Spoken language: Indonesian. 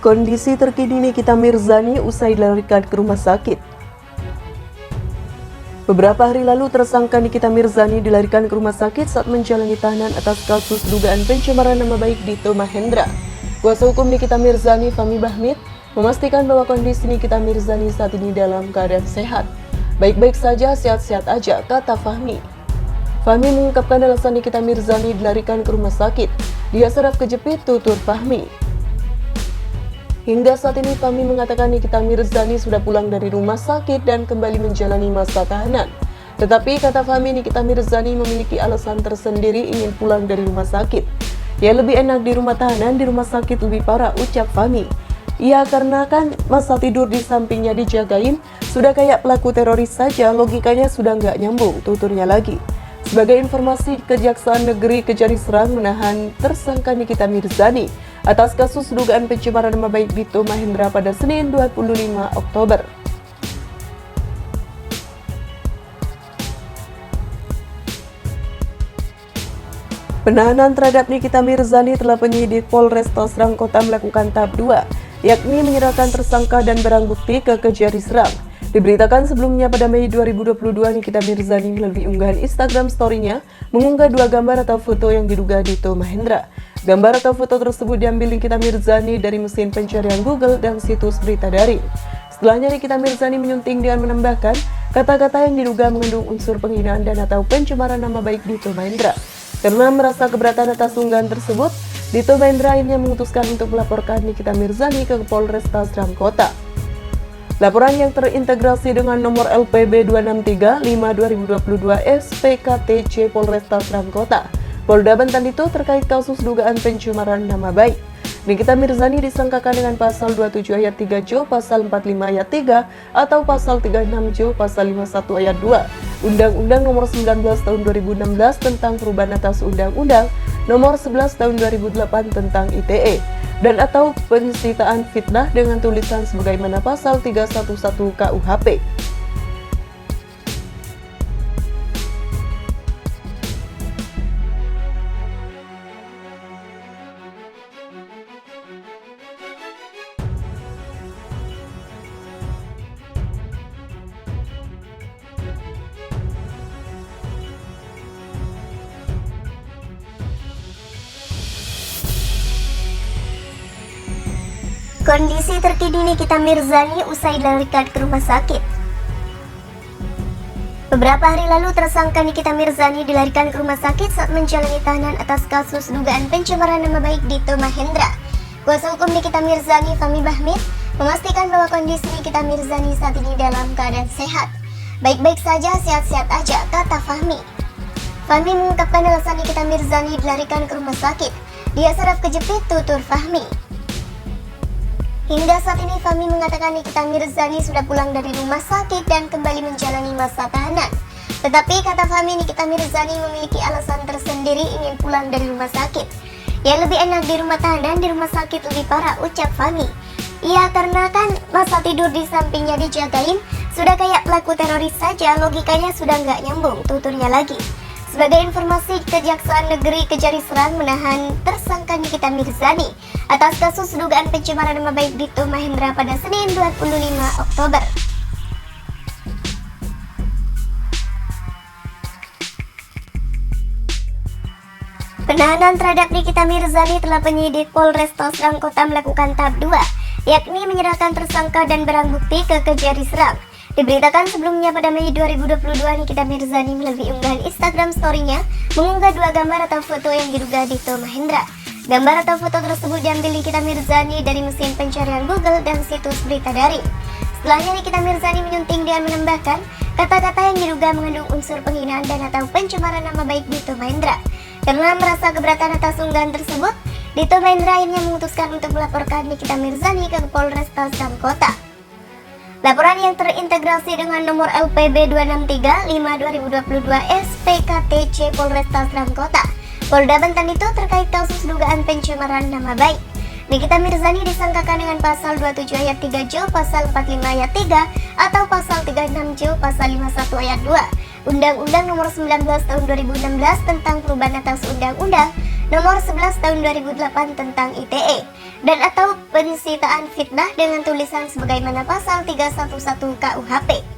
Kondisi terkini Nikita Mirzani usai dilarikan ke rumah sakit. Beberapa hari lalu tersangka Nikita Mirzani dilarikan ke rumah sakit saat menjalani tahanan atas kasus dugaan pencemaran nama baik Dito Mahendra. Kuasa hukum Nikita Mirzani, Fahmi Bahmid, memastikan bahwa kondisi Nikita Mirzani saat ini dalam keadaan sehat. Baik-baik saja, sehat-sehat aja, kata Fahmi. Fahmi mengungkapkan alasan Nikita Mirzani dilarikan ke rumah sakit. Dia serap kejepit, tutur Fahmi. Hingga saat ini Fahmi mengatakan Nikita Mirzani sudah pulang dari rumah sakit dan kembali menjalani masa tahanan. Tetapi kata Fahmi, Nikita Mirzani memiliki alasan tersendiri ingin pulang dari rumah sakit. Ya lebih enak di rumah tahanan, di rumah sakit lebih parah, ucap Fahmi. Ya karena kan masa tidur di sampingnya dijagain, sudah kayak pelaku teroris saja, logikanya sudah nggak nyambung, tuturnya lagi. Sebagai informasi, Kejaksaan Negeri Kejari Serang menahan tersangka Nikita Mirzani atas kasus dugaan pencemaran nama baik Dito Mahendra pada Senin 25 Oktober. Penahanan terhadap Nikita Mirzani telah penyidik Polresta Serang Kota melakukan tahap 2, yakni menyerahkan tersangka dan barang bukti ke Kejari Serang. Diberitakan sebelumnya pada Mei 2022, Nikita Mirzani melalui unggahan Instagram story-nya mengunggah 2 gambar atau foto yang diduga Dito Mahendra. Gambar atau foto tersebut diambil Nikita Mirzani dari mesin pencarian Google dan situs berita daring. Setelahnya Nikita Mirzani menyunting dengan menambahkan kata-kata yang diduga mengandung unsur penghinaan dan atau pencemaran nama baik Dito Mahendra. Karena merasa keberatan atas unggahan tersebut, Dito Mahendra akhirnya memutuskan untuk melaporkan Nikita Mirzani ke Polresta Serang Kota. Laporan yang terintegrasi dengan nomor LPB 263-5-2022 SPKTC Polresta Serang Kota, Polda Banten itu terkait kasus dugaan pencemaran nama baik. Nikita Mirzani disangkakan dengan pasal 27 ayat 3 Jo, pasal 45 ayat 3, atau pasal 36 Jo, pasal 51 ayat 2, Undang-Undang nomor 19 tahun 2016 tentang perubahan atas Undang-Undang nomor 11 tahun 2008 tentang ITE, dan atau penistaan fitnah dengan tulisan sebagaimana pasal 311 KUHP. Kondisi terkini Nikita Mirzani usai dilarikan ke rumah sakit. Beberapa hari lalu tersangka Nikita Mirzani dilarikan ke rumah sakit saat menjalani tahanan atas kasus dugaan pencemaran nama baik Dito Mahendra. Kuasa hukum Nikita Mirzani, Fahmi Bahmid, memastikan bahwa kondisi Nikita Mirzani saat ini dalam keadaan sehat. Baik-baik saja, sehat-sehat aja, kata Fahmi. Fahmi mengungkapkan alasan Nikita Mirzani dilarikan ke rumah sakit. Dia serap kejepit, tutur Fahmi. Hingga saat ini Fahmi mengatakan Nikita Mirzani sudah pulang dari rumah sakit dan kembali menjalani masa tahanan. Tetapi kata Fahmi, Nikita Mirzani memiliki alasan tersendiri ingin pulang dari rumah sakit. Ya lebih enak di rumah tahanan, di rumah sakit lebih parah, ucap Fahmi. Iya karena kan masa tidur di sampingnya dijagain, sudah kayak pelaku teroris saja, logikanya sudah nggak nyambung, tuturnya lagi. Sebagai informasi, Kejaksaan Negeri Kejari Serang menahan tersangka Nikita Mirzani atas kasus dugaan pencemaran nama baik Dito Mahendra pada Senin 25 Oktober. Penahanan terhadap Nikita Mirzani telah penyidik Polresta Serang Kota melakukan tahap 2, yakni menyerahkan tersangka dan barang bukti ke Kejari Serang. Diberitakan sebelumnya pada Mei 2022, Nikita Mirzani melalui unggahan Instagram story-nya mengunggah 2 gambar atau foto yang diduga Dito Mahendra. Gambar atau foto tersebut diambil Nikita Mirzani dari mesin pencarian Google dan situs berita daring. Setelahnya Nikita Mirzani menyunting dengan menambahkan kata-kata yang diduga mengandung unsur penghinaan dan atau pencemaran nama baik Dito Mahendra. Karena merasa keberatan atas unggahan tersebut, Dito Mahendra akhirnya memutuskan untuk melaporkan Nikita Mirzani ke Polresta Serang Kota. Laporan yang terintegrasi dengan nomor LPB 263-5-2022 SPKTC Polresta Serang Kota, Polda Banten itu terkait kasus dugaan pencemaran nama baik. Nikita Mirzani disangkakan dengan pasal 27 ayat 3 Jo, pasal 45 ayat 3, atau pasal 36 Jo, pasal 51 ayat 2, Undang-Undang nomor 19 tahun 2016 tentang perubahan atas Undang-Undang Nomor 11 Tahun 2008 tentang ITE dan atau pensitaan fitnah dengan tulisan sebagaimana pasal 311 KUHP.